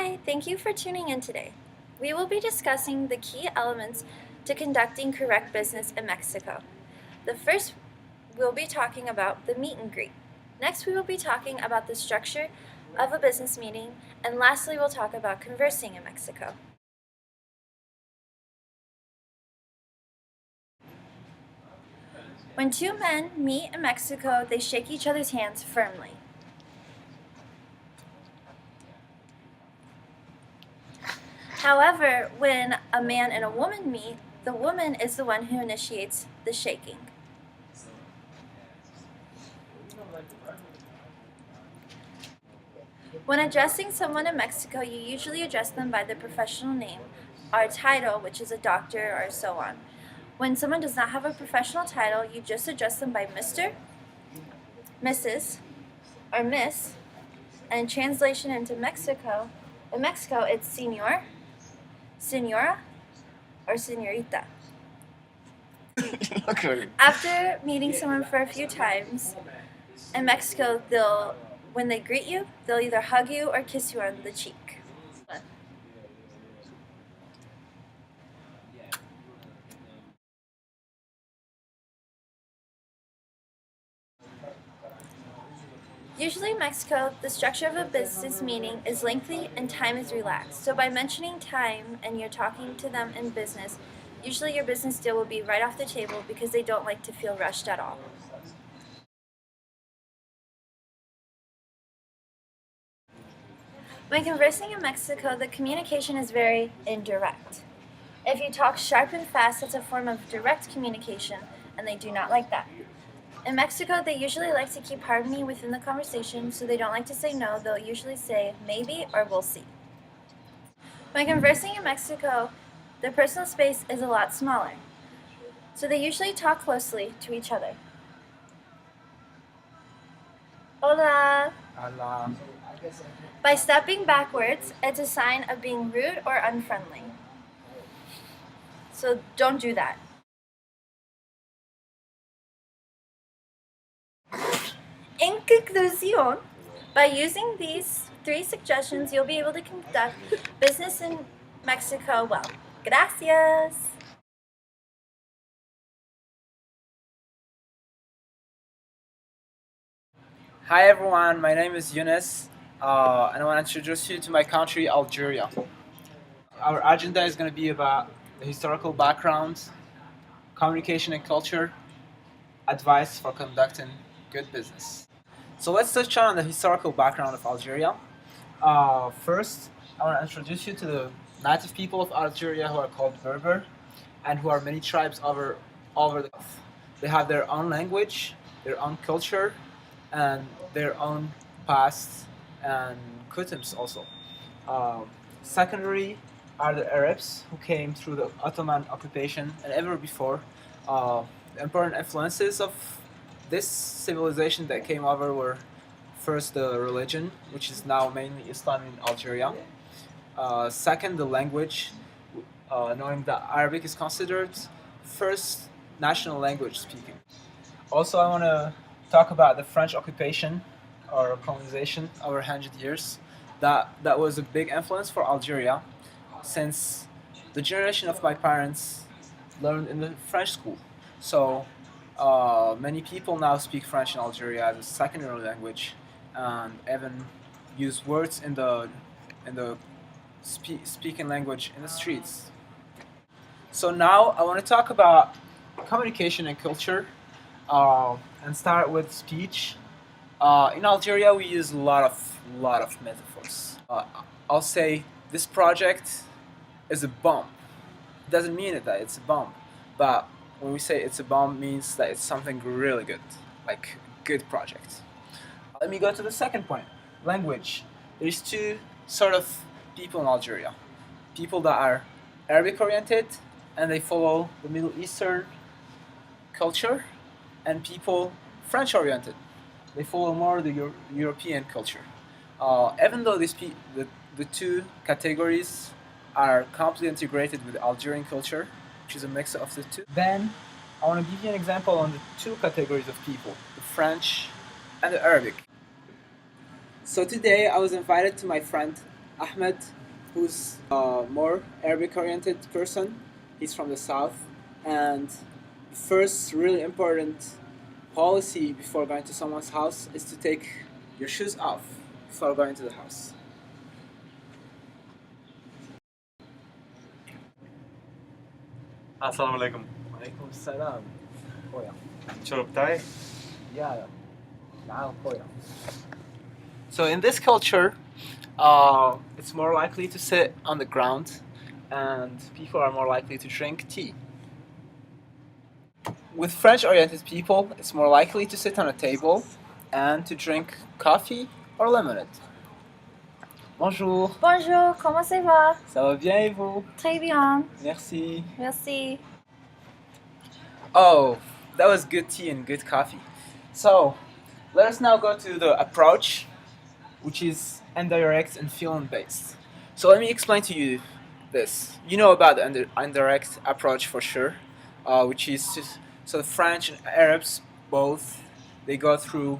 Hi, thank you for tuning in today. We will be discussing the key elements to conducting correct business in Mexico. The first, we'll be talking about the meet and greet. Next, we will be talking about the structure of a business meeting, and lastly, we'll talk about conversing in Mexico. When two men meet in Mexico, they shake each other's hands firmly. However, when a man and a woman meet, the woman is the one who initiates the shaking. When addressing someone in Mexico, you usually address them by their professional name, or title, which is a doctor or so on. When someone does not have a professional title, you just address them by Mr., Mrs., or Miss, and in translation into Mexico, in Mexico it's Señor, Señora, or Señorita. Okay. After meeting someone for a few times, in Mexico, when they greet you, they'll either hug you or kiss you on the cheek. Usually in Mexico, the structure of a business meeting is lengthy and time is relaxed. So by mentioning time and you're talking to them in business, usually your business deal will be right off the table because they don't like to feel rushed at all. When conversing in Mexico, the communication is very indirect. If you talk sharp and fast, it's a form of direct communication, and they do not like that. In Mexico, they usually like to keep harmony within the conversation, so they don't like to say no. They'll usually say maybe or we'll see. When conversing in Mexico, their personal space is a lot smaller, so they usually talk closely to each other. Hola! Hola. By stepping backwards, it's a sign of being rude or unfriendly. So don't do that. In conclusion, by using these 3 suggestions, you'll be able to conduct business in Mexico well. Gracias! Hi everyone, my name is Younes, and I want to introduce you to my country, Algeria. Our agenda is going to be about the historical background, communication and culture, advice for conducting good business. So let's touch on the historical background of Algeria. First, I want to introduce you to the native people of Algeria who are called Berber, and who are many tribes over the earth. They have their own language, their own culture, and their own past and customs also. Secondary are the Arabs who came through the Ottoman occupation and ever before. The important influences of this civilization that came over were first the religion, which is now mainly Islam in Algeria. Second, the language, knowing that Arabic is considered first national language speaking. Also, I want to talk about the French occupation or colonization over 100 years. That was a big influence for Algeria, since the generation of my parents learned in the French school. So many people now speak French in Algeria as a secondary language, and even use words in the speaking language in the streets. So now I want to talk about communication and culture, and start with speech. In Algeria, we use a lot of metaphors. I'll say this project is a bomb. It doesn't mean it that it's a bomb, but when we say it's a bomb, it means that it's something really good, like a good project. Let me go to the second point: language. There's two sort of people in Algeria: people that are Arabic oriented and they follow the Middle Eastern culture, and people French oriented. They follow more the European culture. Even though the two categories are completely integrated with Algerian culture, which is a mix of the two. Then I want to give you an example on the two categories of people: the French and the Arabic. So today I was invited to my friend Ahmed, who's a more Arabic-oriented person. He's from the south, and the first really important policy before going to someone's house is to take your shoes off before going to the house. السلام عليكم. وعليكم السلام. خويا. الشرب بتاعي؟ Yeah. نعم خويا. So in this culture, it's more likely to sit on the ground, and people are more likely to drink tea. With French-oriented people, it's more likely to sit on a table and to drink coffee or lemonade. Bonjour. Bonjour, comment ça va? Ça va bien et vous? Très bien. Merci. Merci. Oh, that was good tea and good coffee. So, let us now go to the approach, which is indirect and feeling-based. So let me explain to you this. You know about the indirect approach for sure, which is just, so the French and Arabs both, they go through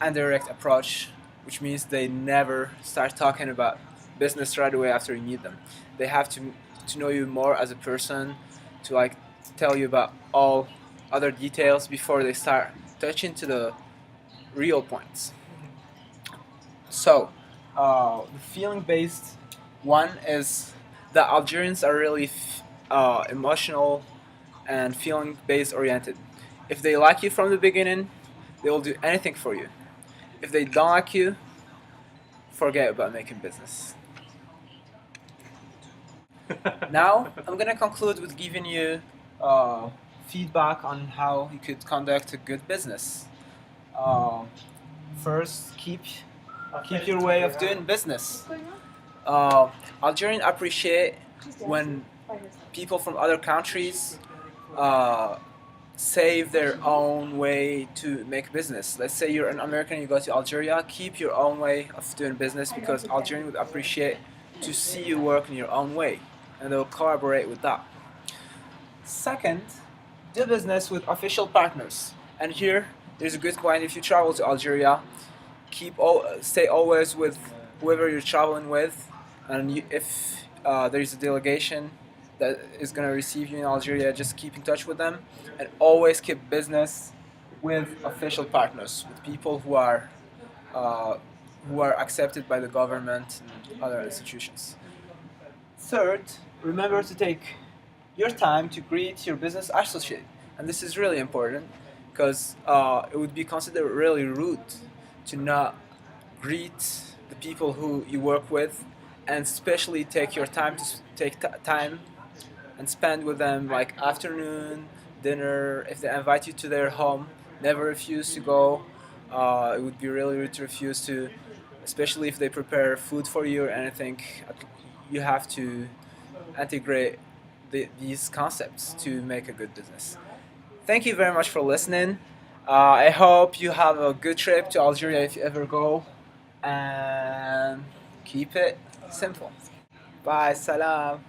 indirect approach, which means they never start talking about business right away after you meet them. They have to know you more as a person, to like tell you about all other details before they start touching to the real points. So, the feeling-based one is that Algerians are really emotional and feeling-based oriented. If they like you from the beginning, they will do anything for you. If they don't like you, forget about making business. Now, I'm gonna conclude with giving you feedback on how you could conduct a good business. First, keep your way of doing business. Algerians appreciate when people from other countries save their own way to make business. Let's say you're an American, you go to Algeria, keep your own way of doing business, because Algerians would appreciate to see you work in your own way, and they'll collaborate with that. Second, do business with official partners. And here, there's a good point. If you travel to Algeria, stay always with whoever you're traveling with, and if there's a delegation that is going to receive you in Algeria, just keep in touch with them, and always keep business with official partners, with people who are accepted by the government and other institutions. Third, remember to take your time to greet your business associate, and this is really important because it would be considered really rude to not greet the people who you work with, and especially take your time to take time and spend with them, like afternoon, dinner. If they invite you to their home, never refuse to go. It would be really rude to refuse to, especially if they prepare food for you or anything. You have to integrate these concepts to make a good business. Thank you very much for listening. I hope you have a good trip to Algeria if you ever go, and keep it simple. Bye, salam.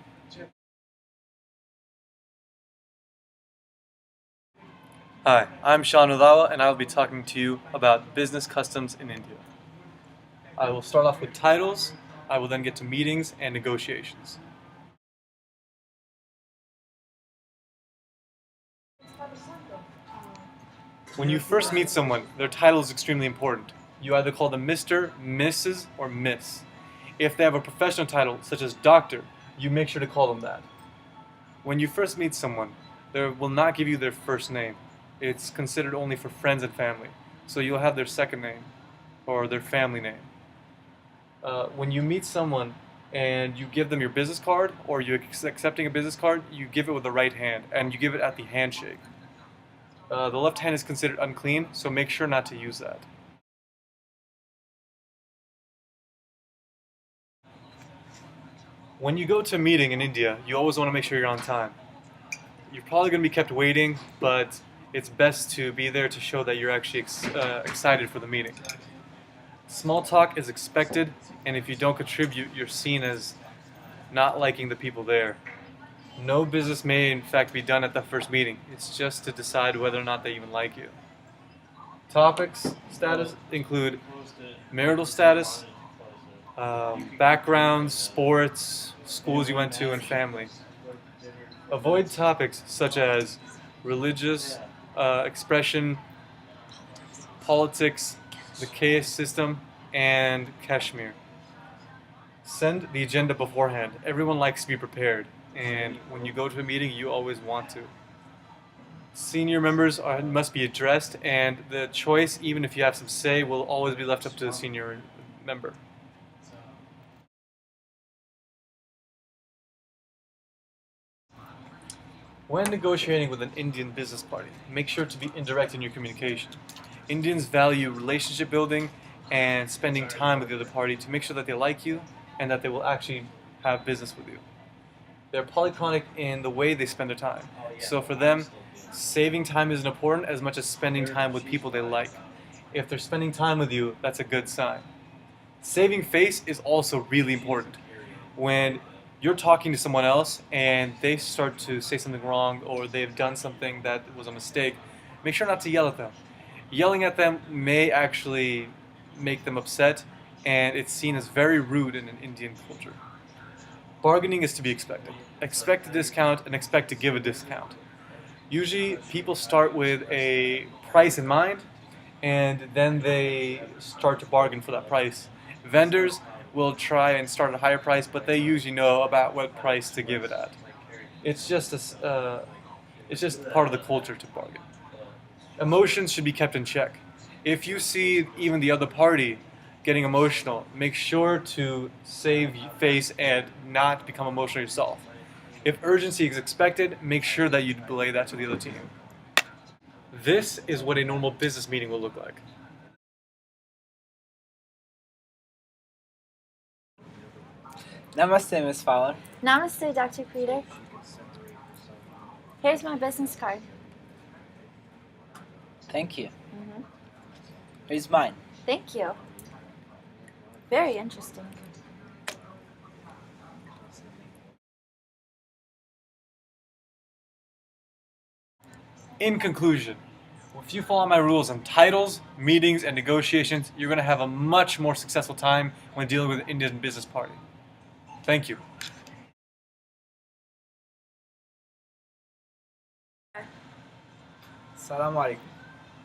Hi, I'm Shahn Inda, and I'll be talking to you about business customs in India. I will start off with titles. I will then get to meetings and negotiations. When you first meet someone, their title is extremely important. You either call them Mr., Mrs., or Miss. If they have a professional title, such as doctor, you make sure to call them that. When you first meet someone, they will not give you their first name. It's considered only for friends and family. So you'll have their second name or their family name. When you meet someone and you give them your business card, or you're accepting a business card, you give it with the right hand, and you give it at the handshake. The left hand is considered unclean, so make sure not to use that. When you go to a meeting in India, you always want to make sure you're on time. You're probably going to be kept waiting, but it's best to be there to show that you're actually excited for the meeting. Small talk is expected, and if you don't contribute, you're seen as not liking the people there. No business may in fact be done at the first meeting. It's just to decide whether or not they even like you. Topics, status include marital status, backgrounds, sports, schools you went to, and family. Avoid topics such as religious expression, politics, the caste system, and Kashmir. Send the agenda beforehand. Everyone likes to be prepared, and when you go to a meeting, you always want to. Senior members must be addressed, and the choice, even if you have some say, will always be left up to the senior member. When negotiating with an Indian business party, make sure to be indirect in your communication. Indians value relationship building and spending time with the other party to make sure that they like you and that they will actually have business with you. They're polychronic in the way they spend their time. So for them, saving time isn't important as much as spending time with people they like. If they're spending time with you, that's a good sign. Saving face is also really important. When you're talking to someone else and they start to say something wrong or they've done something that was a mistake, make sure not to yell at them. Yelling at them may actually make them upset, and it's seen as very rude in an Indian culture. Bargaining is to be expected. Expect a discount and expect to give a discount. Usually people start with a price in mind and then they start to bargain for that price. Vendors will try and start at a higher price, but they usually know about what price to give it at. It's just it's just part of the culture to bargain. Emotions should be kept in check. If you see even the other party getting emotional, make sure to save face and not become emotional yourself. If urgency is expected, make sure that you relay that to the other team. This is what a normal business meeting will look like. Namaste, Miss Fowler. Namaste, Dr. Peter. Here's my business card. Thank you. Mm-hmm. Here's mine. Thank you. Very interesting. In conclusion, if you follow my rules on titles, meetings, and negotiations, you're going to have a much more successful time when dealing with an Indian business party. Thank you. Salam alaikum.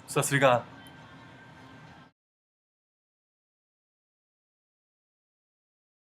Sat Sri Akal.